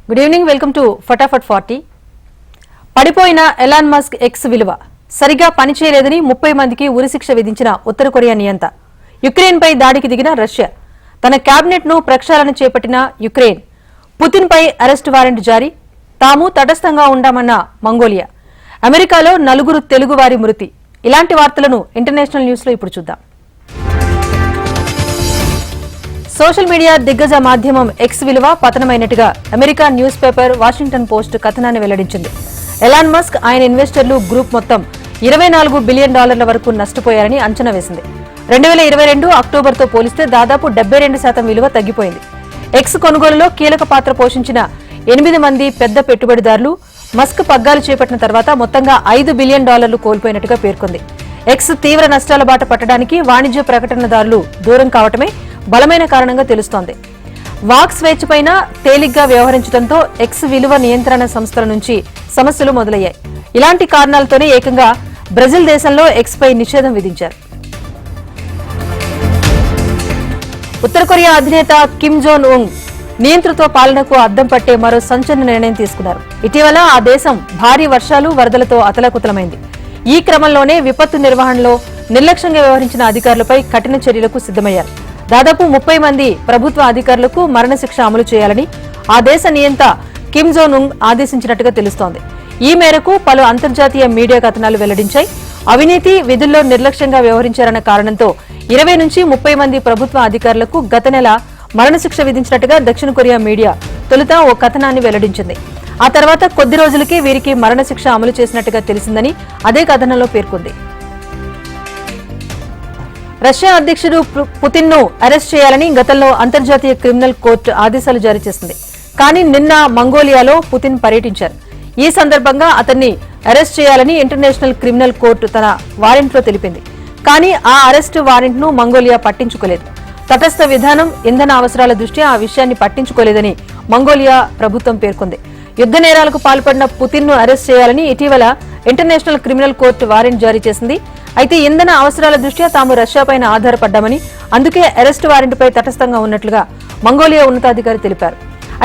Good evening, welcome to ఫటాఫట్ 40. పడిపోయిన Elon Musk X విలువ సరిగా పనిచేయలేదని 30 మందికి ఉరిశిక్ష విధించిన ఉత్తర కొరియా నియంత. యుక్రెయిన్ పై దాడికి దిగిన రష్యా. తన కేబినెట్ ను ప్రక్షాళన చేపట్టిన యుక్రెయిన్. పుతిన్ పై అరెస్టు వారెంట్ జారీ. తాము తటస్థంగా ఉండామన్న మంగోలియా. అమెరికాలో 4 తెలుగు వారి మృతి. ఇలాంటి వార్తలను ఇంటర్నేషనల్ న్యూస్ లో ఇప్పుడు చూద్దాం. సోషల్ మీడియా దిగ్గజ మాధ్యమం ఎక్స్ విలువ పతనమైనట్టుగా America news paper Washington Post కథనాన్ని వెల్లడించింది. ఎలాన్ మస్క్ ఆయన ఇన్వెస్టర్లు గ్రూప్ మొత్తం $24 బిలియన్ వరకు నష్టపోయారని అంచనా వేసింది. 2022 అక్టోబర్తో పోలిస్తే దాదాపు 72% విలువ తగ్గిపోయింది. ఎక్స్ కొనుగోలులో కీలక పాత్ర పోషించిన 8 మంది పెద్ద పెట్టుబడిదారులు మస్క్ పగ్గాలు చేపట్టిన తర్వాత మొత్తంగా $5 బిలియన్ కోల్పోయినట్టుగా పేర్కొంది. ఎక్స్ తీవ్ర నష్టాల బాట పట్టడానికి వాణిజ్య ప్రకటనదారులు దూరం కావటమే బలమైన కారణంగా తెలుస్తోంది. వాక్ స్వేచ్ఛపైన తేలిగ్గా వ్యవహరించడంతో ఎక్స్ విలువ నియంత్రణ సంస్థల నుంచి సమస్యలు మొదలయ్యాయి. ఇలాంటి కారణాలతోనే ఏకంగా బ్రెజిల్ దేశంలో ఎక్స్ పై నిషేధం విధించారు. ఉత్తర కొరియా అధినేత కిమ్ జోన్ ఉంగ్ నియంతృత్వ పాలనకు అద్దం పట్టే మరో సంచలన నిర్ణయం తీసుకున్నారు. ఇటీవల ఆ దేశం భారీ వర్షాలు, వరదలతో అతలాకుతలమైంది. ఈ క్రమంలోనే విపత్తు నిర్వహణలో నిర్లక్ష్యంగా వ్యవహరించిన అధికారులపై కఠిన చర్యలకు సిద్దమయ్యారు. దాదాపు 30 మంది ప్రభుత్వ అధికారులకు మరణశిక్ష అమలు చేయాలని ఆ దేశ నియంత కిమ్ జోన్ ఉంగ్ ఆదేశించినట్టుగా తెలుస్తోంది. ఈ మేరకు పలు అంతర్జాతీయ మీడియా కథనాలు వెల్లడించాయి. అవినీతి, విధుల్లో నిర్లక్ష్యంగా వ్యవహరించారన్న కారణంతో 20 నుంచి 30 మంది ప్రభుత్వ అధికారులకు గత నెల మరణశిక్ష విధించినట్టుగా దక్షిణ కొరియా మీడియా తొలుత ఓ కథనాన్ని వెల్లడించింది. ఆ తర్వాత కొద్ది రోజులకే వీరికి మరణశిక్ష అమలు చేసినట్టుగా తెలిసిందని అదే కథనంలో పేర్కొంది. రష్యా అధ్యక్షుడు పుతిన్ ను అరెస్ట్ చేయాలని గతంలో అంతర్జాతీయ క్రిమినల్ కోర్టు ఆదేశాలు జారీ చేసింది. కానీ నిన్న మంగోలియాలో పుతిన్ పర్యటించారు. ఈ సందర్భంగా అతన్ని అరెస్ట్ చేయాలని ఇంటర్నేషనల్ క్రిమినల్ కోర్టు తన వారెంట్లో తెలిపింది. కానీ ఆ అరెస్టు వారెంట్ ను మంగోలియా పట్టించుకోలేదు. తటస్థ విధానం, ఇంధన అవసరాల దృష్ట్యా ఆ విషయాన్ని పట్టించుకోలేదని మంగోలియా ప్రభుత్వం పేర్కొంది. యుద్ధ నేరాలకు పాల్పడిన పుతిన్ ను అరెస్ట్ చేయాలని ఇటీవల ఇంటర్నేషనల్ క్రిమినల్ కోర్టు వారెంట్ జారీ చేసింది. అయితే ఇంధన అవసరాల దృష్ట్యా తాము రష్యాపైన ఆధారపడ్డామని, అందుకే అరెస్టు వారెంట్పై తటస్థంగా ఉన్నట్లుగా మంగోలియా ఉన్నతాధికారి తెలిపారు.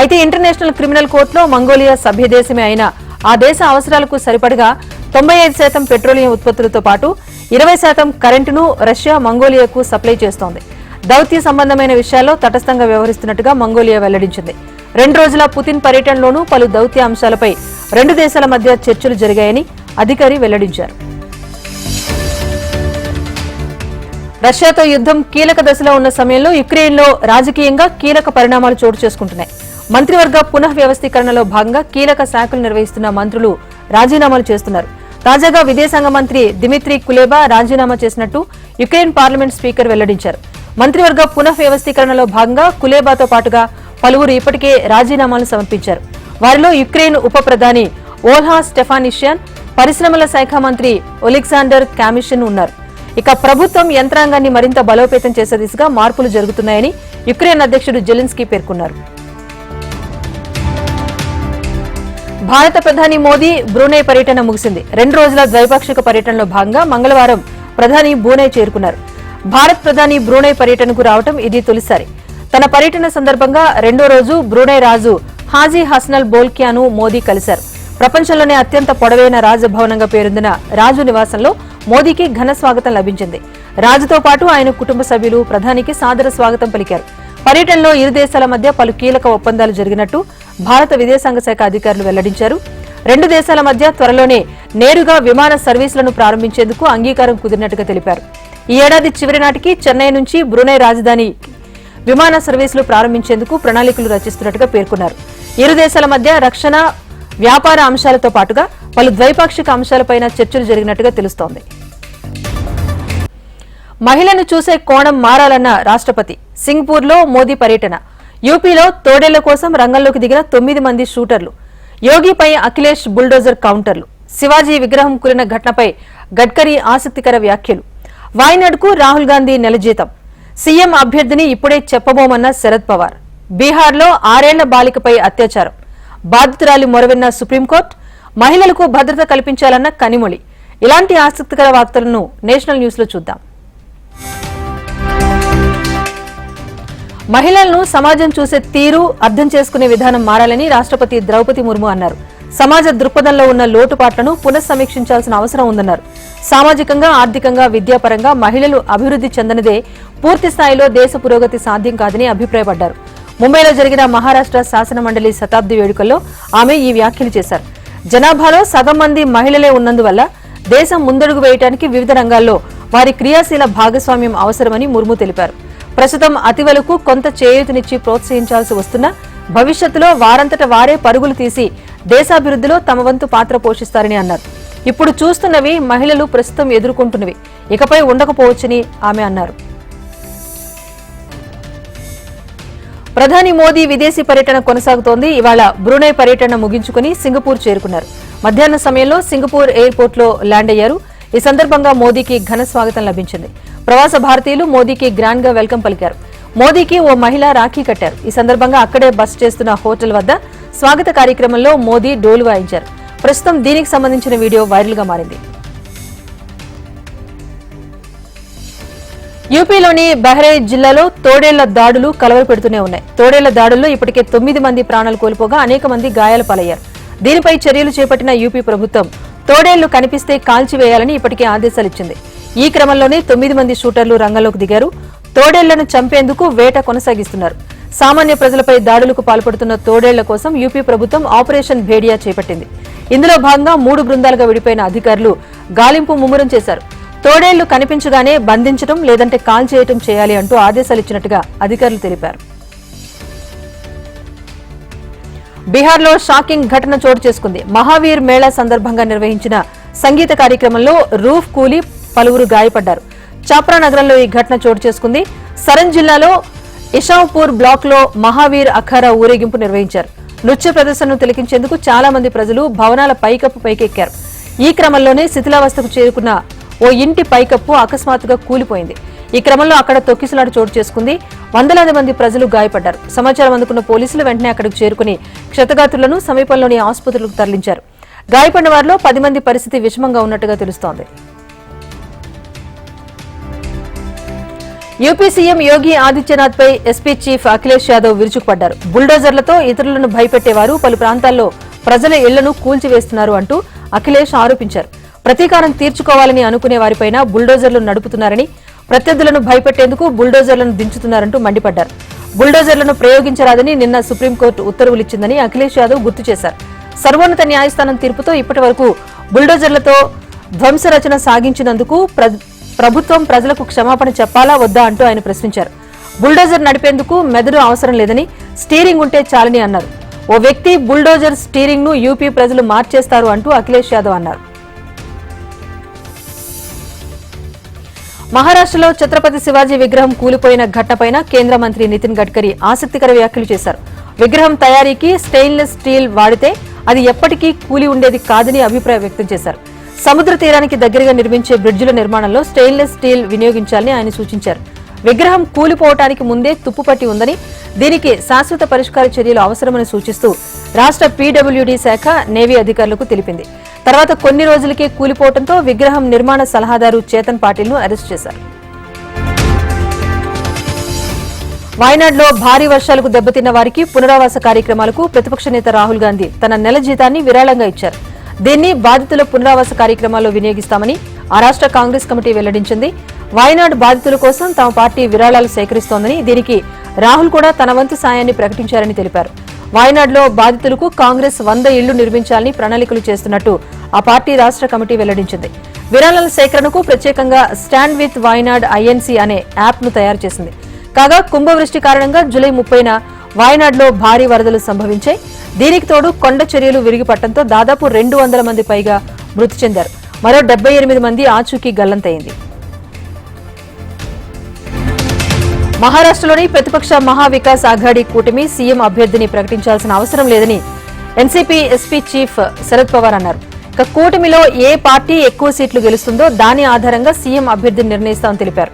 అయితే ఇంటర్నేషనల్ క్రిమినల్ కోర్టులో మంగోలియా సభ్యదేశమే అయినా ఆ దేశ అవసరాలకు సరిపడగా 95% పెట్రోలియం ఉత్పత్తులతో పాటు 20% కరెంటును రష్యా మంగోలియాకు సప్లై చేస్తోంది. దౌత్య సంబంధమైన విషయాల్లో తటస్థంగా వ్యవహరిస్తున్నట్టుగా మంగోలియా వెల్లడించింది. 2 రోజుల పుతిన్ పర్యటనలోనూ పలు దౌత్య అంశాలపై 2 దేశాల మధ్య చర్చలు జరిగాయని అధికారి వెల్లడించారు. రష్యాతో యుద్ధం కీలక దశలో ఉన్న సమయంలో యుక్రెయిన్లో రాజకీయంగా కీలక పరిణామాలు చోటు చేసుకుంటున్నాయి. మంత్రివర్గ పునః వ్యవస్థీకరణలో భాగంగా కీలక శాఖలు నిర్వహిస్తున్న మంత్రులు రాజీనామాలు చేస్తున్నారు. తాజాగా విదేశాంగ మంత్రి దిమిత్రీ కులేబా రాజీనామా చేసినట్టు యుక్రెయిన్ పార్లమెంట్ స్పీకర్ వెల్లడించారు. మంత్రివర్గ పునః వ్యవస్థీకరణలో భాగంగా కులేబాతో పాటుగా పలువురు ఇప్పటికే రాజీనామాలు సమర్పించారు. వారిలో యుక్రెయిన్ ఉప ప్రధాని ఓల్హా స్టెఫానిషియన్, పరిశ్రమల శాఖ మంత్రి ఒలెగ్జాండర్ కామిషన్ ఉన్నారు. ఇక ప్రభుత్వం యంత్రాంగాన్ని మరింత బలోపేతం చేసే దిశగా మార్పులు జరుగుతున్నాయని యుక్రెయిన్ అధ్యక్షుడు జెలెన్స్కీ పేర్కొన్నారు. భారత ప్రధాని మోదీ బ్రూనై పర్యటన ముగిసింది. 2 రోజుల ద్వైపాక్షిక పర్యటనలో భాగంగా మంగళవారం ప్రధాని బ్రూనై చేరుకున్నారు. భారత్ ప్రధాని బ్రూనై పర్యటనకు రావడం ఇది తొలిసారి. తన పర్యటన సందర్భంగా 2వ రోజు బ్రూనై రాజు హాజీ హసనల్ బోల్కియాను మోదీ కలిశారు. ప్రపంచంలోనే అత్యంత పొడవైన రాజభవనంగా పేరొందిన రాజు నివాసంలో మోదీకి ఘన స్వాగతం లభించింది. రాజుతో పాటు ఆయన కుటుంబ సభ్యులు ప్రధానికి సాదర స్వాగతం పలికారు. పర్యటనలో ఇరు దేశాల మధ్య పలు కీలక ఒప్పందాలు జరిగినట్టు భారత విదేశాంగ శాఖ అధికారులు వెల్లడించారు. 2 దేశాల మధ్య త్వరలోనే నేరుగా విమాన సర్వీసులను ప్రారంభించేందుకు అంగీకారం కుదిరినట్టుగా తెలిపారు. ఈ ఏడాది చివరి నాటికి చెన్నై నుంచి బ్రూనై రాజధాని విమాన సర్వీసులు ప్రారంభించేందుకు ప్రణాళికలు రచిస్తున్నట్టుగా పేర్కొన్నారు. ఇరు దేశాల మధ్య రక్షణ, వ్యాపార అంశాలతో పాటుగా పలు ద్వైపాక్షిక అంశాలపైన చర్చలు జరిగినట్టుగా తెలుస్తోంది. మహిళను చూసే కోణం మారాలన్న రాష్ట్రపతి. సింగపూర్లో మోదీ పర్యటన. యూపీలో తోడేళ్ల కోసం రంగంలోకి దిగిన 9 మంది షూటర్లు. యోగిపై అఖిలేష్ బుల్డోజర్ కౌంటర్లు. శివాజీ విగ్రహం కూలిన ఘటనపై గడ్కరీ ఆసక్తికర వ్యాఖ్యలు. వాయనాడ్కు రాహుల్ గాంధీ నెల జీతం. సీఎం అభ్యర్థిని ఇప్పుడే చెప్పబోమన్న శరద్ పవార్. బీహార్లో 6 ఏళ్ల బాలికపై అత్యాచారం. బాధితురాలి మొరవిన్న సుప్రీంకోర్టు. మహిళలకు భద్రత కల్పించాలన్న కనిమొళి. ఇలాంటి ఆసక్తికర వార్తలను నేషనల్ న్యూస్ లో చూద్దాం. మహిళలను సమాజం చూసే తీరు, అర్థం చేసుకునే విధానం మారాలని రాష్ట్రపతి ద్రౌపది ముర్ము అన్నారు. సమాజ దృక్పథంలో ఉన్న లోటుపాట్లను పునఃసమీక్షించాల్సిన అవసరం ఉందన్నారు. సామాజికంగా, ఆర్థికంగా, విద్యాపరంగా మహిళలు అభివృద్ధి చెందనిదే పూర్తి స్థాయిలో దేశ పురోగతి సాధ్యం కాదని అభిప్రాయపడ్డారు. ముంబైలో జరిగిన మహారాష్ట్ర శాసనమండలి శతాబ్ది వేడుకల్లో ఆమె ఈ వ్యాఖ్యలు చేశారు. జనాభాలో సగం మంది మహిళలే ఉన్నందువల్ల దేశం ముందడుగు వేయడానికి వివిధ రంగాల్లో వారి క్రియాశీల భాగస్వామ్యం అవసరమని ముర్ము తెలిపారు. ప్రస్తుతం అతివలకు కొంత చేయూతనిచ్చి ప్రోత్సహించాల్సి వస్తున్నా భవిష్యత్తులో వారంతట వారే పరుగులు తీసి దేశాభివృద్ధిలో తమ వంతు పాత్ర పోషిస్తారని అన్నారు. ఇప్పుడు చూస్తున్నవి మహిళలు ప్రస్తుతం ఎదుర్కొంటున్నవి, ఇకపై ఉండకపోవచ్చని ఆమె అన్నారు. ప్రధాని మోదీ విదేశీ పర్యటన కొనసాగుతోంది. ఇవాళ బ్రూనై పర్యటన ముగించుకుని సింగపూర్ చేరుకున్నారు. మధ్యాహ్న సమయంలో సింగపూర్ ఎయిర్పోర్ట్ లో ల్యాండ్ అయ్యారు. ఈ సందర్భంగా మోదీకి ఘన స్వాగతం లభించింది. ప్రవాస భారతీయులు మోదీకి గ్రాండ్ గా వెల్కమ్ పలికారు. మోదీకి ఓ మహిళ రాఖీ కట్టారు. ఈ సందర్భంగా అక్కడే బస చేస్తున్న హోటల్ వద్ద స్వాగత కార్యక్రమంలో మోదీ డోలు వాయించారు. ప్రస్తుతం దీనికి సంబంధించిన వీడియో వైరల్ గా మారింది. యూపీలోని బహ్రైచ్ జిల్లాలో తోడేళ్ల దాడులు కలవరపెడుతూనే ఉన్నాయి. తోడేళ్ల దాడుల్లో ఇప్పటికే 9 మంది ప్రాణాలు కోల్పోగా అనేక మంది గాయాల పాలయ్యారు. దీనిపై చర్యలు చేపట్టిన యూపీ ప్రభుత్వం తోడేళ్లు కనిపిస్తే కాల్చివేయాలని ఇప్పటికే ఆదేశాలిచ్చింది. ఈ క్రమంలోనే 9 మంది షూటర్లు రంగంలోకి దిగారు. తోడేళ్లను చంపేందుకు వేట కొనసాగిస్తున్నారు. సామాన్య ప్రజలపై దాడులకు పాల్పడుతున్న తోడేళ్ల కోసం యూపీ ప్రభుత్వం ఆపరేషన్ భేడియా చేపట్టింది. ఇందులో భాగంగా 3 బృందాలుగా విడిపోయిన అధికారులు గాలింపు ముమ్మరం చేశారు. తోడేళ్లు కనిపించగానే బంధించడం లేదంటే కాల్చేయటం చేయాలి అంటూ ఆదేశాలిచ్చినట్టుగా అధికారులు తెలిపారు. బీహార్లో షాకింగ్ ఘటన చోటు చేసుకుంది. మహావీర్ మేళా సందర్భంగా నిర్వహించిన సంగీత కార్యక్రమంలో రూఫ్ కూలి పలువురు గాయపడ్డారు. చాప్రా నగరంలో ఈ ఘటన చోటు చేసుకుంది. సరన్ జిల్లాలో ఇషాంపూర్ బ్లాక్ లో మహావీర్ అఖారా ఊరేగింపు నిర్వహించారు. నృత్య ప్రదర్శనను తిలకించేందుకు చాలా మంది ప్రజలు భవనాల పైకప్పు పైకెక్కారు. ఈ క్రమంలోనే శిథిలావస్థకు చేరుకున్న ఓ ఇంటి పైకప్పు అకస్మాత్తుగా కూలిపోయింది. ఈ క్రమంలో అక్కడ తొక్కిసలాట చోటు చేసుకుంది. వందలాది మంది ప్రజలు గాయపడ్డారు. సమాచారం అందుకున్న పోలీసులు వెంటనే అక్కడికి చేరుకుని క్షతగాత్రులను సమీపంలోని ఆసుపత్రులకు తరలించారు. గాయపడిన వారిలో 10 మంది పరిస్థితి విషమంగా ఉన్నట్టుగా తెలుస్తోంది. యూపీ సీఎం యోగి ఆదిత్యనాథ్ పై ఎస్పీ చీఫ్ అఖిలేష్ యాదవ్ విరుచుకుపడ్డారు. బుల్డోజర్లతో ఇతరులను భయపెట్టేవారు పలు ప్రాంతాల్లో ప్రజల ఇళ్లను కూల్చివేస్తున్నారు అంటూ అఖిలేష్ ఆరోపించారు. ప్రతీకారం తీర్చుకోవాలని అనుకునే వారిపైన బుల్డోజర్లు నడుపుతున్నారని, ప్రత్యర్థులను భయపెట్టేందుకు బుల్డోజర్లను దించుతున్నారంటూ మండిపడ్డారు. బుల్డోజర్లను ప్రయోగించరాదని నిన్న సుప్రీంకోర్టు ఉత్తర్వులిచ్చిందని అఖిలేష్ యాదవ్ గుర్తు చేశారు. సర్వోన్నత న్యాయస్థానం తీర్పుతో ఇప్పటి వరకు బుల్డోజర్లతో ధ్వంసరచన సాగించినందుకు ప్రభుత్వం ప్రజలకు క్షమాపణ చెప్పాలా వద్దా అంటూ ఆయన ప్రశ్నించారు. బుల్డోజర్ నడిపేందుకు మెదడు అవసరం లేదని, స్టీరింగ్ ఉంటే చాలని అన్నారు. ఓ వ్యక్తి బుల్డోజర్ స్టీరింగ్ ను యూపీ ప్రజలు మార్చేస్తారు అంటూ అఖిలేష్ యాదవ్ అన్నారు. మహారాష్ట్రలో ఛత్రపతి శివాజీ విగ్రహం కూలిపోయిన ఘటనపైన కేంద్ర మంత్రి నితిన్ గడ్కరీ ఆసక్తికర వ్యాఖ్యలు చేశారు. విగ్రహం తయారీకి స్టెయిన్లెస్ స్టీల్ వాడితే అది ఎప్పటికీ కూలి ఉండేది కాదని అభిప్రాయం వ్యక్తం చేశారు. సముద్ర తీరానికి దగ్గరగా నిర్మించే బ్రిడ్జిల నిర్మాణంలో స్టెయిన్లెస్ స్టీల్ వినియోగించాలని ఆయన సూచించారు. విగ్రహం కూలిపోవటానికి ముందే తుప్పుపట్టి ఉందని, దీనికి శాశ్వత పరిష్కార చర్యలు అవసరమని సూచిస్తూ రాష్ట్ర పీడబ్ల్యూడీ శాఖ నేవీ అధికారులకు తెలిపింది. తర్వాత కొన్ని రోజులకే కూలిపోవడంతో విగ్రహం నిర్మాణ సలహాదారు చేతన్ పాటిల్ ను అరెస్ట్ చేశారు. వాయనాడ్లో భారీ వర్షాలకు దెబ్బతిన్న వారికి పునరావాస కార్యక్రమాలకు ప్రతిపక్ష నేత రాహుల్ గాంధీ తన నెల జీతాన్ని విరాళంగా ఇచ్చారు. దీన్ని బాధితుల పునరావాస కార్యక్రమాల్లో వినియోగిస్తామని ఆ రాష్ట్ర కాంగ్రెస్ కమిటీ వెల్లడించింది. వాయనాడ్ బాధితుల కోసం తమ పార్టీ విరాళాలు సేకరిస్తోందని, దీనికి రాహుల్ కూడా తన వంతు సాయాన్ని ప్రకటించారని తెలిపారు. వాయనాడ్లో బాధితులకు కాంగ్రెస్ 100 ఇళ్లు నిర్మించాలని ప్రణాళికలు చేస్తున్నట్టు ఆ పార్టీ రాష్ట్ర కమిటీ వెల్లడించింది. విరాళాల సేకరణకు ప్రత్యేకంగా స్టాండ్ విత్ వాయనాడ్ ఐఎన్సీ అనే యాప్ ను తయారు చేసింది. కాగా కుంభవృష్టి కారణంగా జూలై 30న వాయనాడ్లో భారీ వరదలు సంభవించాయి. దీనికి తోడు కొండ చర్యలు విరిగిపట్టడంతో దాదాపు 200 మంది పైగా మృతి చెందారు. మరో 78 మంది ఆచూకీ గల్లంతైంది. మహారాష్ట్రలోని ప్రతిపక్ష మహావికాస్ అఘాడీ కూటమి సీఎం అభ్యర్థిని ప్రకటించాల్సిన అవసరం లేదని NCP SP chief Sharad Pawar అన్నారు. ఇక కూటమిలో ఏ పార్టీ ఎక్కువ సీట్లు గెలుస్తుందో దాని ఆధారంగా సీఎం అభ్యర్థిని నిర్ణయిస్తామని తెలిపారు.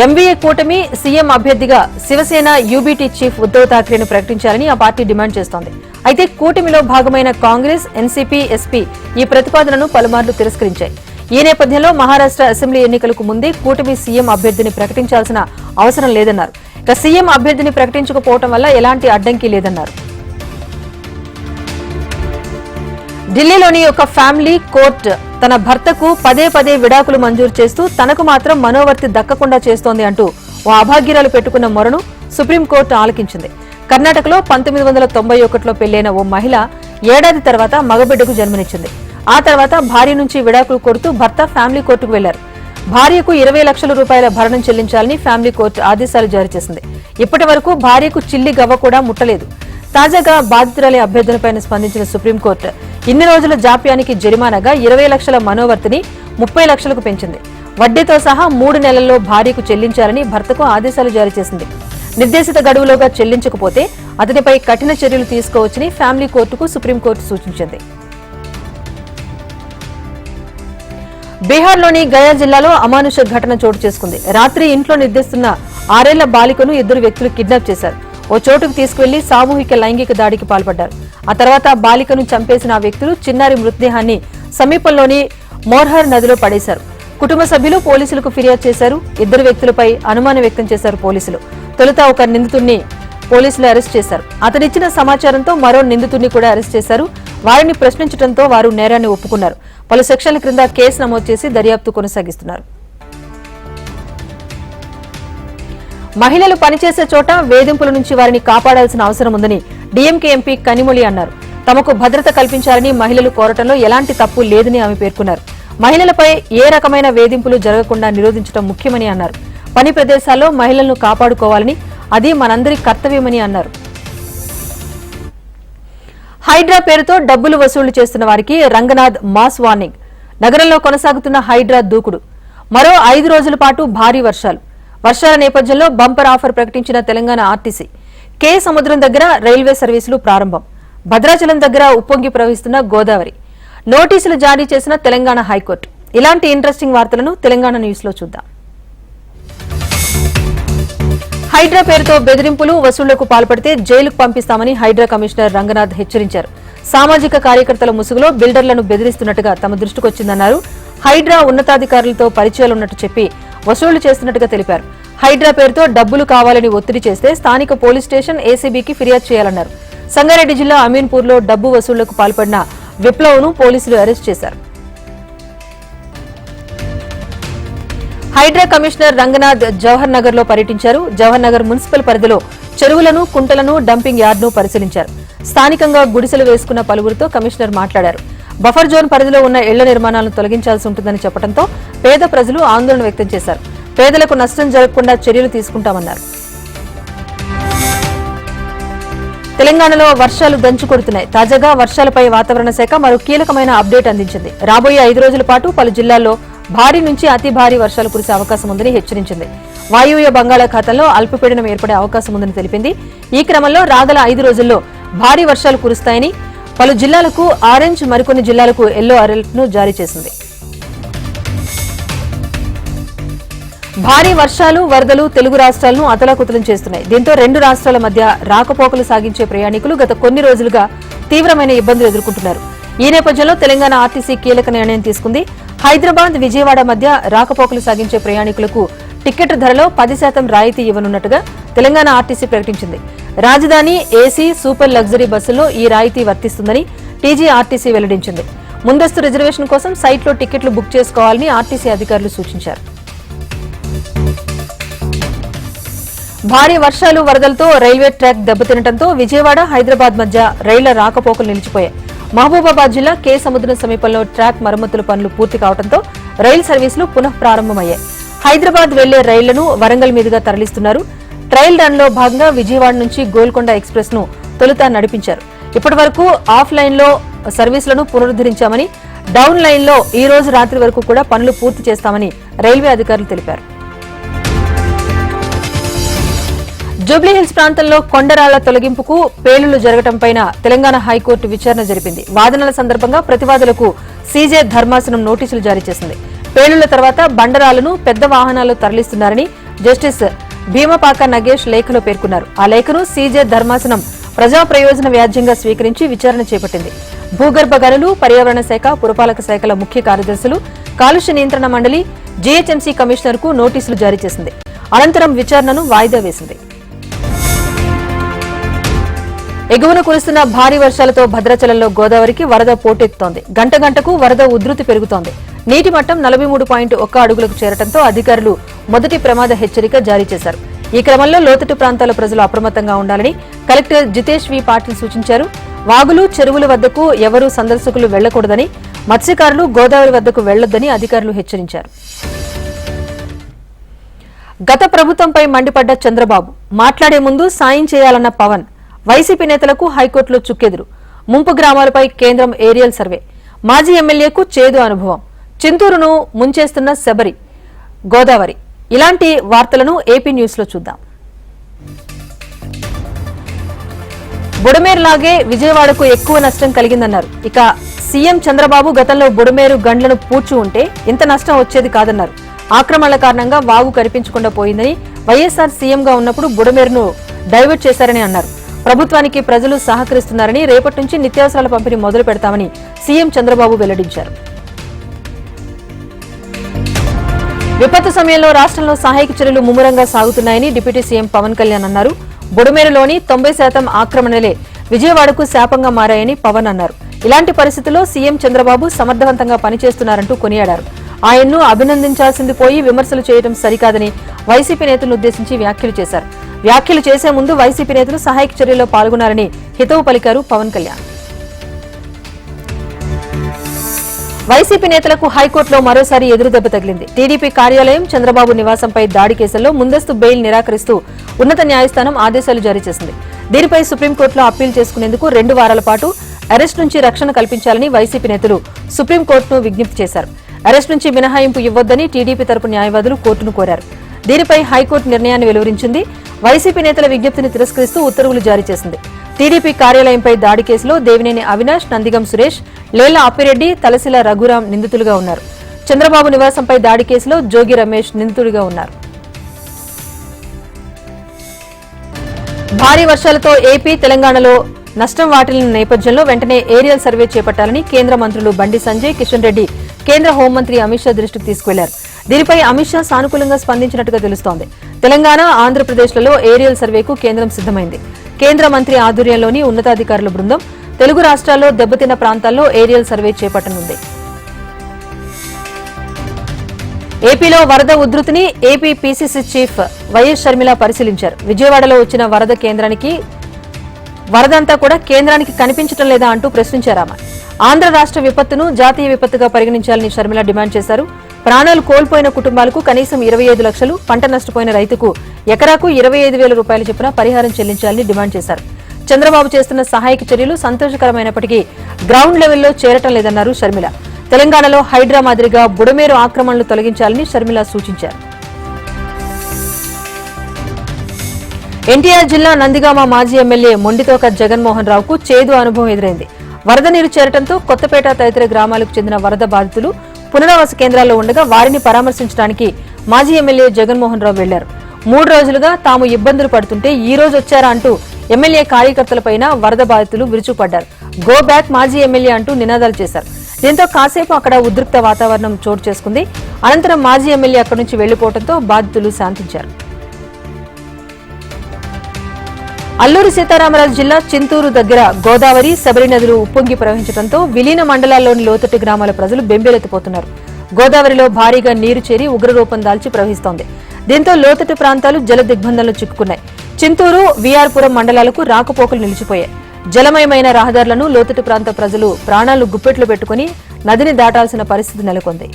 ఎంవీఏ కూటమి సీఎం అభ్యర్థిగా శివసేన యూబీటీ చీఫ్ ఉద్దవ్ ఠాక్రేను ప్రకటించాలని ఆ పార్టీ డిమాండ్ చేస్తోంది. అయితే కూటమిలో భాగమైన కాంగ్రెస్, ఎన్సీపీ, ఎస్పీ ఈ ప్రతిపాదనను పలుమార్లు తిరస్కరించాయి. ఈ నేపథ్యంలో మహారాష్ట్ర అసెంబ్లీ ఎన్నికలకు ముందే కూటమి సీఎం అభ్యర్థిని ప్రకటించాల్సిన అవసరం లేదన్నారు. ఇక సీఎం అభ్యర్థిని ప్రకటించకపోవడం వల్ల ఎలాంటి అడ్డంకి లేదన్నారు. ఢిల్లీలోని ఒక ఫ్యామిలీ కోర్టు తన భర్తకు పదే పదే విడాకులు మంజూరు చేస్తూ తనకు మాత్రం మనోవర్తి దక్కకుండా చేస్తోంది అంటూ ఓ అభాగ్యురాలు పెట్టుకున్న మొరను సుప్రీంకోర్టు ఆలకించింది. కర్ణాటకలో 1991లో పెళ్లైన ఓ మహిళ ఏడాది తర్వాత మగబిడ్డకు జన్మనిచ్చింది. ఆ తర్వాత భార్య నుంచి విడాకులు కోరుతూ భర్త ఫ్యామిలీ కోర్టుకు వెళ్లారు. భార్యకు 20 లక్షల రూపాయల భరణం చెల్లించాలని ఫ్యామిలీ కోర్టు ఆదేశాలు జారీ చేసింది. ఇప్పటి వరకు భార్యకు చిల్లి గవ్వ కూడా ముట్టలేదు. తాజాగా బాధితురాలి అభ్యర్థనపై స్పందించిన సుప్రీంకోర్టు ఇన్ని రోజుల జాప్యానికి జరిమానాగా 20 లక్షల మనోవర్తిని 30 లక్షలకు పెంచింది. వడ్డీతో సహా 3 నెలల్లో భార్యకు చెల్లించాలని భర్తకు ఆదేశాలు జారీ చేసింది. నిర్దేశిత గడువులోగా చెల్లించకపోతే అతనిపై కఠిన చర్యలు తీసుకోవచ్చని ఫ్యామిలీ కోర్టుకు సుప్రీంకోర్టు సూచించింది. బీహార్లోని గయా జిల్లాలో అమానుష ఘటన చోటు చేసుకుంది. రాత్రి ఇంట్లో నిద్రిస్తున్న 6 ఏళ్ల బాలికను 2 వ్యక్తులు కిడ్నాప్ చేశారు. ఓ చోటుకు తీసుకువెళ్లి సామూహిక లైంగిక దాడికి పాల్పడ్డారు. ఆ తర్వాత బాలికను చంపేసిన ఆ వ్యక్తులు చిన్నారి మృతదేహాన్ని సమీపంలోని మోర్హర్ నదిలో పడేశారు. కుటుంబ సభ్యులు పోలీసులకు ఫిర్యాదు చేశారు. 2 వ్యక్తులపై అనుమానం వ్యక్తం చేశారు పోలీసులు. తొలుత ఒక నిందితుడిని పోలీసులు అరెస్ట్ చేశారు. అతనిచ్చిన సమాచారంతో మరో నిందితుడిని కూడా అరెస్ట్ చేశారు. వారిని ప్రశ్నించడంతో వారు నేరాన్ని ఒప్పుకున్నారు. పలు సెక్షన్ల క్రింద కేసు నమోదు చేసి దర్యాప్తు కొనసాగిస్తున్నారు. మహిళలు పనిచేసే చోట వేధింపుల నుంచి వారిని కాపాడాల్సిన అవసరం ఉందని డీఎంకే ఎంపీ కనిమొళి అన్నారు. తమకు భద్రత కల్పించాలని మహిళలు కోరటంలో ఎలాంటి తప్పు లేదని ఆమె పేర్కొన్నారు. మహిళలపై ఏ రకమైన వేధింపులు జరగకుండా నిరోధించడం ముఖ్యమని అన్నారు. పని ప్రదేశాల్లో మహిళలను కాపాడుకోవాలని, అది మనందరి కర్తవ్యమని అన్నారు. హైడ్రా పేరుతో డబ్బులు వసూలు చేస్తున్న వారికి రంగనాథ్ మాస్ వార్నింగ్. నగరంలో కొనసాగుతున్న హైడ్రా దూకుడు. మరో 5 రోజుల పాటు భారీ వర్షాల నేపథ్యంలో బంపర్ ఆఫర్ ప్రకటించిన తెలంగాణ ఆర్టీసీ. కే సముద్రం దగ్గర రైల్వే సర్వీసులు ప్రారంభం. భద్రాచలం దగ్గర ఉప్పొంగి ప్రవహిస్తున్న గోదావరి. నోటీసులు జారీ చేసిన తెలంగాణ హైకోర్టు. ఇలాంటి ఇంట్రెస్టింగ్ వార్తలను తెలంగాణ న్యూస్ లో చూద్దాం. హైడ్రా పేరుతో బెదిరింపులు వసూళ్లకు పాల్పడితే జైలుకు పంపిస్తామని హైడ్రా కమిషనర్ రంగనాథ్ హెచ్చరించారు. సామాజిక కార్యకర్తల ముసుగులో బిల్డర్లను బెదిరిస్తున్నట్టుగా తమ దృష్టికొచ్చిందన్నారు. హైడ్రా ఉన్నతాధికారులతో పరిచయాలున్నట్టు చెప్పి వసూళ్లు చేస్తున్నట్టుగా తెలిపారు. హైడ్రా పేరుతో డబ్బులు కావాలని ఒత్తిడి చేస్తే స్థానిక పోలీస్ స్టేషన్ ఏసీబీకి ఫిర్యాదు చేయాలన్నారు. సంగారెడ్డి జిల్లా అమీన్పూర్లో డబ్బు వసూళ్లకు పాల్పడిన విప్లవ్ను పోలీసులు అరెస్ట్ చేశారు. హైడ్రా కమిషనర్ రంగనాథ్ జవహర్ నగర్ లో పర్యటించారు. జవహర్ నగర్ మున్సిపల్ పరిధిలో చెరువులను, కుంటలను, డంపింగ్ యార్డ్ను పరిశీలించారు. స్థానికంగా గుడిసెలు వేసుకున్న పలువురితో కమిషనర్ మాట్లాడారు. బఫర్ జోన్ పరిధిలో ఉన్న ఇళ్ల నిర్మాణాలను తొలగించాల్సి ఉంటుందని చెప్పడంతో పేద ప్రజలు ఆందోళన వ్యక్తం చేశారు. పేదలకు నష్టం జరగకుండా చర్యలు తీసుకుంటామన్నారు. తెలంగాణలో వర్షాలు దంచుకొడుతున్నాయి. తాజాగా వర్షాలపై వాతావరణ శాఖ మరో కీలకమైన అప్డేట్ అందించింది. రాబోయే 5 రోజుల పాటు పలు జిల్లాల్లో భారీ నుంచి అతి భారీ వర్షాలు కురిసే అవకాశం ఉందని హెచ్చరించింది. వాయువ్య బంగాళాఖాతంలో అల్పపీడనం ఏర్పడే అవకాశం ఉందని తెలిపింది. ఈ క్రమంలో రాగల 5 రోజుల్లో భారీ వర్షాలు కురుస్తాయని పలు జిల్లాలకు ఆరెంజ్, మరికొన్ని జిల్లాలకు ఎల్లో అలర్ట్ ను జారీ చేసింది. భారీ వర్షాలు, వరదలు తెలుగు రాష్ట్రాలను అతలాకుతలం చేస్తున్నాయి. దీంతో 2 రాష్ట్రాల మధ్య రాకపోకలు సాగించే ప్రయాణికులు గత కొన్ని రోజులుగా తీవ్రమైన ఇబ్బందులు ఎదుర్కొంటున్నారు. ఈ నేపథ్యంలో తెలంగాణ ఆర్టీసీ కీలక నిర్ణయం తీసుకుంది. హైదరాబాద్, విజయవాడ మధ్య రాకపోకలు సాగించే ప్రయాణికులకు టికెట్ ధరలో 10% రాయితీ ఇవ్వనున్నట్టుగా తెలంగాణ ఆర్టీసీ ప్రకటించింది. రాజధాని, ఏసీ, సూపర్ లగ్జరీ బస్సుల్లో ఈ రాయితీ వర్తిస్తుందని టీజీఆర్టీసీ వెల్లడించింది. ముందస్తు రిజర్వేషన్ కోసం సైట్లో టికెట్లు బుక్ చేసుకోవాలని ఆర్టీసీ అధికారులు సూచించారు. భారీ వర్షాలు, వరదలతో రైల్వే ట్రాక్ దెబ్బతినడంతో విజయవాడ, హైదరాబాద్ మధ్య రైళ్ల రాకపోకలు నిలిచిపోయాయి. మహబూబాబాద్ జిల్లా కే సముద్రం సమీపంలో ట్రాక్ మరమ్మతుల పనులు పూర్తి కావడంతో రైలు సర్వీసులు పునః ప్రారంభమయ్యాయి. హైదరాబాద్ వెళ్లే రైళ్లను వరంగల్ మీదుగా తరలిస్తున్నారు. ట్రయల్ రన్ లో భాగంగా విజయవాడ నుంచి గోల్కొండ ఎక్స్ప్రెస్ ను తొలుత నడిపించారు. ఇప్పటి వరకు ఆఫ్ లైన్ లో సర్వీసులను పునరుద్దరించామని, డౌన్ లైన్ లో ఈ రోజు రాత్రి వరకు కూడా పనులు పూర్తి చేస్తామని రైల్వే అధికారులు తెలిపారు. జూబ్లీహిల్స్ ప్రాంతంలో కొండరాళ్ల తొలగింపుకు పేలుళ్లు జరగడంపై తెలంగాణ హైకోర్టు విచారణ జరిపింది. వాదనల సందర్భంగా ప్రతివాదులకు సీజే ధర్మాసనం నోటీసులు జారీ చేసింది. పేలుళ్ల తర్వాత బండరాలను పెద్ద వాహనాల్లో తరలిస్తున్నారని జస్టిస్ భీమపాక నగేష్ లేఖలో పేర్కొన్నారు. ఆ లేఖను సీజే ధర్మాసనం ప్రజా ప్రయోజన వ్యాజ్యంగా స్వీకరించి విచారణ చేపట్టింది. భూగర్భ గనులు, పర్యావరణ శాఖ, పురపాలక శాఖల ముఖ్య కార్యదర్శులు, కాలుష్య నియంత్రణ మండలి జీహెచ్ఎంసీ కమిషనర్ కు నోటీసులు జారీ చేసింది. అనంతరం విచారణను వాయిదా వేసింది. ఎగువన కురుస్తున్న భారీ వర్షాలతో భద్రాచలంలో గోదావరికి వరద పోటెత్తుతోంది. గంట గంటకు వరద ఉధృతి పెరుగుతోంది. నీటి మట్టం 43.1 అడుగులకు చేరటంతో అధికారులు మొదటి ప్రమాద హెచ్చరిక జారీ చేశారు. ఈ క్రమంలో లోతట్టు ప్రాంతాల ప్రజలు అప్రమత్తంగా ఉండాలని కలెక్టర్ జితేష్ వి పాటిల్ సూచించారు. వాగులు, చెరువుల వద్దకు ఎవరూ సందర్శకులు వెళ్లకూడదని, మత్స్యకారులు గోదావరి వద్దకు వెళ్లొద్దని అధికారులు హెచ్చరించారు. గత ప్రభుత్వంపై మండిపడ్డ చంద్రబాబు మాట్లాడే ముందు సాయం చేయాలన్న పవన్, వైసీపీ నేతలకు హైకోర్టులో చుక్కెదురు. ముంపు గ్రామాలపై కేంద్రం ఏరియల్ సర్వే, మాజీ ఎమ్మెల్యేకు చేదు అనుభవం, చింతూరును ముంచేస్తున్న శబరి, గోదావరి. ఇలాంటి వార్తలను ఏపీ న్యూస్ లో చూద్దాం. బుడమేరులాగే విజయవాడకు ఎక్కువ నష్టం కలిగిందన్నారు. ఇక సీఎం చంద్రబాబు గతంలో బుడమేరు గండ్లను పూడ్చి ఉంటే ఇంత నష్టం వచ్చేది కాదన్నారు. ఆక్రమణల కారణంగా వాగు కనిపించకుండా పోయిందని, వైఎస్ఆర్ సీఎంగా ఉన్నప్పుడు బుడమేరును డైవర్ట్ చేశారని అన్నారు. ప్రభుత్వానికి ప్రజలు సహకరిస్తున్నారని, రేపటి నుంచి నిత్యావసరాల పంపిణీ మొదలు పెడతామని సీఎం చంద్రబాబు వెల్లడించారు. విపత్తు సమయంలో రాష్ట్రంలో సహాయక చర్యలు ముమ్మరంగా సాగుతున్నాయని డిప్యూటీ సీఎం పవన్ కళ్యాణ్ అన్నారు. బుడమేరులోని 90% ఆక్రమణలే విజయవాడకు శాపంగా మారాయని పవన్ అన్నారు. ఇలాంటి పరిస్థితుల్లో సీఎం చంద్రబాబు సమర్థవంతంగా పనిచేస్తున్నారంటూ కొనియాడారు. ఆయన్ను అభినందించాల్సింది పోయి విమర్శలు చేయడం సరికాదని వైసీపీ నేతలను ఉద్దేశించి వ్యాఖ్యలు చేశారు. వ్యాఖ్యలు చేసే ముందు వైసీపీ నేతలు సహాయక చర్యల్లో పాల్గొనాలని హితవు పలికారు పవన్ కళ్యాణ్. వైసీపీ నేతలకు హైకోర్టులో మరోసారి ఎదురుదెబ్బ తగిలింది. టీడీపీ కార్యాలయం, చంద్రబాబు నివాసంపై దాడి కేసుల్లో ముందస్తు బెయిల్ నిరాకరిస్తూ ఉన్నత న్యాయస్థానం ఆదేశాలు జారీ చేసింది. దీనిపై సుప్రీంకోర్టులో అప్పీల్ చేసుకునేందుకు 2 వారాల పాటు అరెస్ట్ నుంచి రక్షణ కల్పించాలని వైసీపీ నేతలు సుప్రీంకోర్టును విజ్ఞప్తి చేశారు. అరెస్ట్ నుంచి మినహాయింపు ఇవ్వొద్దని టీడీపీ తరపు న్యాయవాదులు కోర్టును కోరారు. దీనిపై హైకోర్టు నిర్ణయాన్ని వెలువరించింది. వైసీపీ నేతల విజ్ఞప్తిని తిరస్కరిస్తూ ఉత్తర్వులు జారీ చేసింది. టీడీపీ కార్యాలయంపై దాడి కేసులో దేవినేని అవినాష్, నందిగం సురేష్, లేళ్ల అప్పిరెడ్డి, తలసిల రఘురాం నిందితులుగా ఉన్నారు. చంద్రబాబు నివాసంపై దాడి కేసులో జోగి రమేష్ నిందితుడిగా ఉన్నారు. భారీ వర్షాలతో ఏపీ, తెలంగాణలో నష్టం వాటిల్లిన నేపథ్యంలో వెంటనే ఏరియల్ సర్వే చేపట్టాలని కేంద్ర మంత్రులు బండి సంజయ్, కిషన్ రెడ్డి కేంద్ర హోంమంత్రి అమిత్ షా దృష్టికి తీసుకువెళ్లారు. దీనిపై అమిత్ షా సానుకూలంగా స్పందించినట్టుగా తెలుస్తోంది. తెలంగాణ, ఆంధ్రప్రదేశ్లలో ఏరియల్ సర్వేకు కేంద్రం సిద్దమైంది. కేంద్ర మంత్రి ఆధ్వర్యంలోని ఉన్నతాధికారుల బృందం తెలుగు రాష్ట్రాల్లో దెబ్బతిన్న ప్రాంతాల్లో ఏరియల్ సర్వే చేపట్టనుంది. ఏపీలో వరద ఉధృతిని AP PCC chief YS Sharmila పరిశీలించారు. విజయవాడలో వచ్చిన వరద కేంద్రానికి వరదంతా కూడా కేంద్రానికి కనిపించడం లేదా అంటూ ప్రశ్నించారామె. ఆంధ్ర రాష్ట్ర విపత్తును జాతీయ విపత్తుగా పరిగణించాలని షర్మిల డిమాండ్ చేశారు. ప్రాణాలు కోల్పోయిన కుటుంబాలకు కనీసం 25 లక్షలు, పంట నష్టపోయిన రైతుకు ఎకరాకు 25,000 రూపాయల చొప్పున పరిహారం చెల్లించాలని డిమాండ్ చేశారు. చంద్రబాబు చేస్తున్న సహాయక చర్యలు సంతోషకరమైనప్పటికీ గ్రౌండ్ లెవెల్లో చేరటం లేదన్నారు షర్మిల. తెలంగాణలో హైడ్రా మాదిరిగా బుడమేరు ఆక్రమణలు తొలగించాలని షర్మిల సూచించారు. ఎన్టీఆర్ జిల్లా నందిగామ మాజీ ఎమ్మెల్యే మొండితోక జగన్మోహన్ రావుకు చేదు అనుభవం ఎదురైంది. వరద నీరు చేరటంతో కొత్తపేట తదితర గ్రామాలకు చెందిన వరద బాధితులు పునరావాస కేంద్రాల్లో ఉండగా వారిని పరామర్శించడానికి మాజీ ఎమ్మెల్యే జగన్మోహన్ రావు వెళ్లారు. 3 రోజులుగా తాము ఇబ్బందులు పడుతుంటే ఈ రోజు వచ్చారా అంటూ ఎమ్మెల్యే కార్యకర్తలపైన వరద బాధితులు విరుచుకుపడ్డారు. గో బ్యాక్ మాజీ ఎమ్మెల్యే అంటూ నినాదాలు చేశారు. దీంతో కాసేపు అక్కడ ఉద్రిక్త వాతావరణం చోటు చేసుకుంది. అనంతరం మాజీ ఎమ్మెల్యే అక్కడి నుంచి వెళ్లిపోవడంతో బాధితులు శాంతించారు. అల్లూరి సీతారామరాజు జిల్లా చింతూరు దగ్గర గోదావరి, శబరి నదులు ఉప్పొంగి ప్రవహించడంతో విలీన మండలాల్లోని లోతట్టు గ్రామాల ప్రజలు బెంబేలెత్తిపోతున్నారు. గోదావరిలో భారీగా నీరు చేరి ఉగ్రరూపం దాల్చి ప్రవహిస్తోంది. దీంతో లోతట్టు ప్రాంతాలు జల దిగ్బంధంలో చిక్కుకున్నాయి. చింతూరు, వీఆర్పురం మండలాలకు రాకపోకలు నిలిచిపోయాయి. జలమయమైన రహదారులను లోతట్టు ప్రాంత ప్రజలు ప్రాణాలు గుప్పెట్లు పెట్టుకుని నదిని దాటాల్సిన పరిస్థితి నెలకొంది.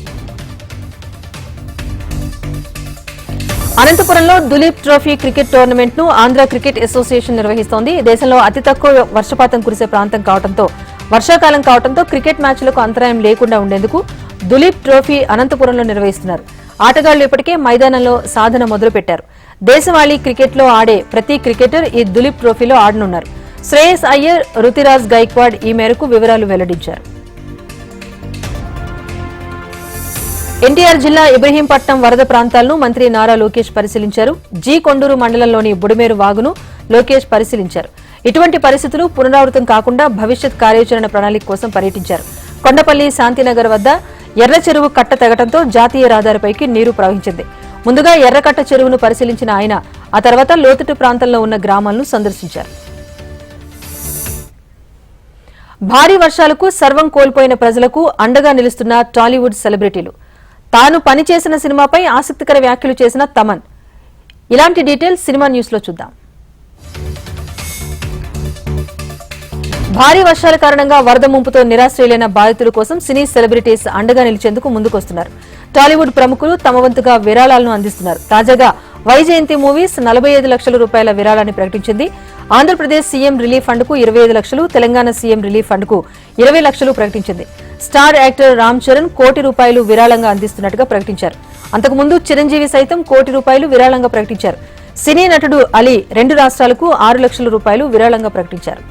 అనంతపురంలో దులీప్ ట్రోఫీ క్రికెట్ టోర్నమెంట్ ను ఆంధ్ర క్రికెట్ అసోసియేషన్ నిర్వహిస్తోంది. దేశంలో అతి తక్కువ వర్షపాతం కురిసే ప్రాంతం కావడంతో, వర్షాకాలం కావడంతో క్రికెట్ మ్యాచ్లకు అంతరాయం లేకుండా ఉండేందుకు దులీప్ ట్రోఫీ అనంతపురంలో నిర్వహిస్తున్నారు. ఆటగాళ్లు ఇప్పటికే మైదానంలో సాధన మొదలుపెట్టారు. దేశవాళీ క్రికెట్లో ఆడే ప్రతి క్రికెటర్ ఈ దులీప్ ట్రోఫీలో ఆడనున్నారు. శ్రేయస్ అయ్యర్, రుతురాజ్ గైక్వాడ్ ఈ మేరకు వివరాలు వెల్లడించారు. ఎన్టీఆర్ జిల్లా ఇబ్రహీంపట్నం వరద ప్రాంతాలను మంత్రి నారా లోకేష్ పరిశీలించారు. జీ కొండూరు మండలంలోని బుడమేరు వాగును లోకేష్ పరిశీలించారు. ఇటువంటి పరిస్థితులు పునరావృతం కాకుండా భవిష్యత్ కార్యాచరణ ప్రణాళిక కోసం పర్యటించారు. కొండపల్లి, శాంతినగర్ వద్ద ఎర్ర చెరువు కట్ట తెగటంతో జాతీయ రహదారిపైకి నీరు ప్రవహించింది. ముందుగా ఎర్రకట్ట చెరువును పరిశీలించిన ఆయన ఆ తర్వాత లోతట్టు ప్రాంతంలో ఉన్న గ్రామాలను సందర్శించారు. భారీ వర్షాలకు సర్వం కోల్పోయిన ప్రజలకు అండగా నిలుస్తున్న టాలీవుడ్ సెలబ్రిటీలు. తాను పనిచేసిన సినిమాపై ఆసక్తికర వ్యాఖ్యలు చేసిన తమన్. ఇలాంటి డీటెయిల్స్ సినిమా న్యూస్ లో చూద్దాం. భారీ వర్షాల కారణంగా వరద ముంపుతో నిరాశ్రయులైన బాధితుల కోసం సినీ సెలబ్రిటీస్ అండగా నిలిచేందుకు ముందుకొస్తున్నారు. టాలీవుడ్ ప్రముఖులు తమ వంతుగా విరాళాలను అందిస్తున్నారు. తాజాగా వైజయంతి మూవీస్ 45 లక్షల రూపాయల విరాళాన్ని ప్రకటించింది. ఆంధ్రప్రదేశ్ సీఎం రిలీఫ్ ఫండ్ కు 25 లక్షలు, తెలంగాణ సీఎం రిలీఫ్ ఫండ్ కు 20 లక్షలు ప్రకటించింది. స్టార్ యాక్టర్ రామ్ చరణ్ ₹1 విరాళంగా అందిస్తున్నట్టుగా ప్రకటించారు. అంతకుముందు చిరంజీవి సైతం ₹1 విరాళంగా ప్రకటించారు. సినీ నటుడు అలీ 2 రాష్ట్రాలకు ₹6 లక్షల విరాళంగా ప్రకటించారు.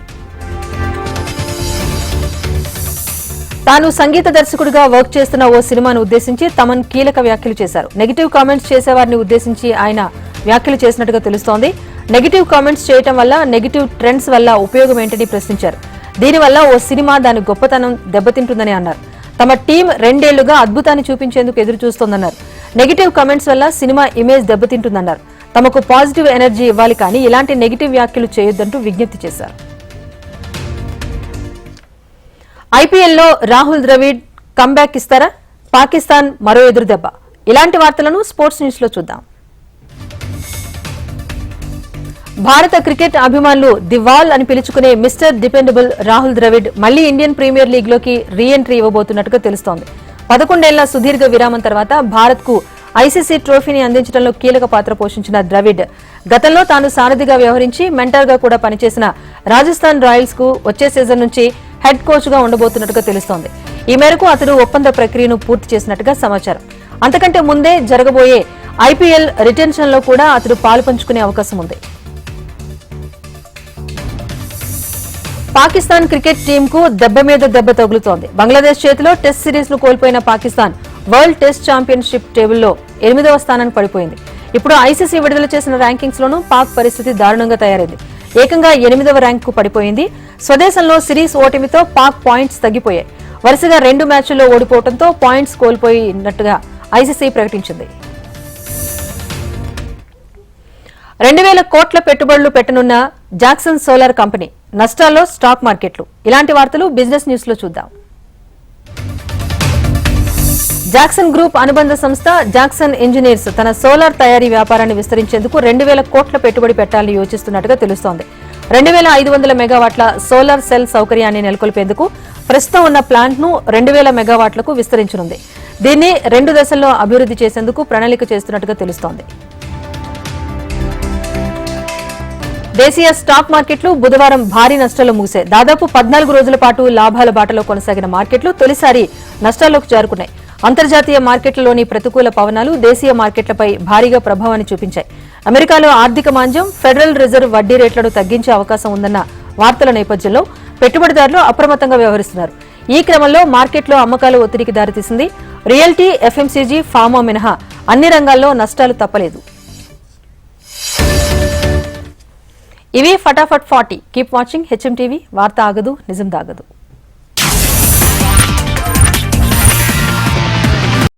తాను సంగీత దర్శకుడిగా వర్క్ చేస్తున్న ఓ సినిమాను ఉద్దేశించి తమన్ కీలక వ్యాఖ్యలు చేశారు. నెగిటివ్ కామెంట్స్ చేసేవారిని ఉద్దేశించి ఆయన వ్యాఖ్యలు చేసినట్టుగా తెలుస్తోంది. నెగిటివ్ కామెంట్స్ చేయడం వల్ల, నెగిటివ్ ట్రెండ్స్ వల్ల ఉపయోగం ఏంటని ప్రశ్నించారు. దీనివల్ల ఓ సినిమా దాని గొప్పతనం దెబ్బతింటుందని అన్నారు. తమ టీం 2 ఏళ్లుగా అద్భుతాన్ని చూపించేందుకు ఎదురు చూస్తోందన్నారు. నెగిటివ్ కామెంట్స్ వల్ల సినిమా ఇమేజ్ దెబ్బతింటుందన్నారు. తమకు పాజిటివ్ ఎనర్జీ ఇవ్వాలి కానీ ఇలాంటి నెగిటివ్ వ్యాఖ్యలు చేయొద్దంటూ విజ్ఞప్తి చేశారు. ఐపీఎల్లో రాహుల్ ద్రవిడ్ కంబ్యాక్ ఇస్తారా? పాకిస్తాన్ మరో ఎదురు దెబ్బ. ఇలాంటి వార్తలను స్పోర్ట్స్ న్యూస్ లో చూద్దాం. భారత క్రికెట్ అభిమానులు ది వాల్ అని పిలుచుకునే మిస్టర్ డిపెండబుల్ రాహుల్ ద్రవిడ్ మళ్లీ ఇండియన్ ప్రీమియర్ లీగ్ లోకి రీ ఎంట్రీ ఇవ్వబోతున్నట్టుగా తెలుస్తోంది. 11 ఏళ్ల సుదీర్ఘ విరామం తర్వాత భారత్ కు ఐసీసీ ట్రోఫీని అందించడంలో కీలక పాత్ర పోషించిన ద్రవిడ్ గతంలో తాను సారథిగా వ్యవహరించి మెంటర్ గా కూడా పనిచేసిన రాజస్థాన్ రాయల్స్ కు వచ్చే సీజన్ నుంచి హెడ్ కోచ్ గా ఉండబోతున్నట్టుగా తెలుస్తోంది. ఈ మేరకు అతడు ఒప్పంద ప్రక్రియను పూర్తి చేసినట్టుగా సమాచారం. అంతకంటే ముందే జరగబోయే ఐపీఎల్ రిటెన్షన్ లో కూడా అతడు పాలు పంచుకునే అవకాశం ఉంది. పాకిస్తాన్ క్రికెట్ టీం కు దెబ్బ మీద దెబ్బ తగులుతోంది. బంగ్లాదేశ్ చేతిలో టెస్ట్ సిరీస్ ను కోల్పోయిన పాకిస్తాన్ వరల్డ్ టెస్ట్ ఛాంపియన్షిప్ టేబుల్లో 8వ స్థానానికి పడిపోయింది. ఇప్పుడు ఐసీసీ విడుదల చేసిన ర్యాంకింగ్స్ లోనూ పాక్ పరిస్థితి దారుణంగా తయారైంది. ఏకంగా 8వ ర్యాంకు పడిపోయింది. స్వదేశంలో సిరీస్ ఓటమితో పాక్ పాయింట్స్ తగ్గిపోయాయి. వరుసగా 2 మ్యాచ్ల్లో ఓడిపోవడంతో పాయింట్స్ కోల్పోయినట్టుగా ఐసీసీ ప్రకటించింది. 2000 కోట్ల పెట్టుబడులు పెట్టనున్న జాక్సన్ సోలార్ కంపెనీ నష్టాల్లో స్టాక్ మార్కెట్లు. ఇలాంటి వార్తలు బిజినెస్ న్యూస్ లో చూద్దాం. జాక్సన్ గ్రూప్ అనుబంధ సంస్థ జాక్సన్ ఇంజనీర్స్ తన సోలార్ తయారీ వ్యాపారాన్ని విస్తరించేందుకు 2000 కోట్ల పెట్టుబడి పెట్టాలని యోచిస్తున్నట్టుగా తెలుస్తోంది. 2500 మెగావాట్ల సోలార్ సెల్ సౌకర్యాన్ని నెలకొల్పేందుకు ప్రస్తుతం ఉన్న ప్లాంట్ ను 2000 మెగావాట్లకు విస్తరించనుంది. దీన్ని 2 దశల్లో అభివృద్ధి చేసేందుకు ప్రణాళిక చేస్తున్నట్టుగా తెలుస్తోంది. దేశీయ స్టాక్ మార్కెట్లు బుధవారం భారీ నష్టాల్లో ముగిశాయి. దాదాపు 14 రోజుల పాటు లాభాల బాటలో కొనసాగిన మార్కెట్లు తొలిసారి నష్టాల్లోకి జారుకున్నాయి. అంతర్జాతీయ మార్కెట్లలోని ప్రతికూల పవనాలు దేశీయ మార్కెట్లపై భారీగా ప్రభావాన్ని చూపించాయి. అమెరికాలో ఆర్థిక మాంద్యం, ఫెడరల్ రిజర్వ్ వడ్డీ రేట్లను తగ్గించే అవకాశం ఉందన్న వార్తల నేపథ్యంలో పెట్టుబడిదారులు అప్రమత్తంగా వ్యవహరిస్తున్నారు. ఈ క్రమంలో మార్కెట్లో అమ్మకాల ఒత్తిడికి దారితీసింది. రియల్టీ, ఎఫ్ఎంసీజీ, ఫార్మా మినహా అన్ని రంగాల్లో నష్టాలు తప్పలేదు. ఇవి ఫటాఫట్ 40. Keep watching HM TV. వార్త ఆగదు, నిజం దాగదు.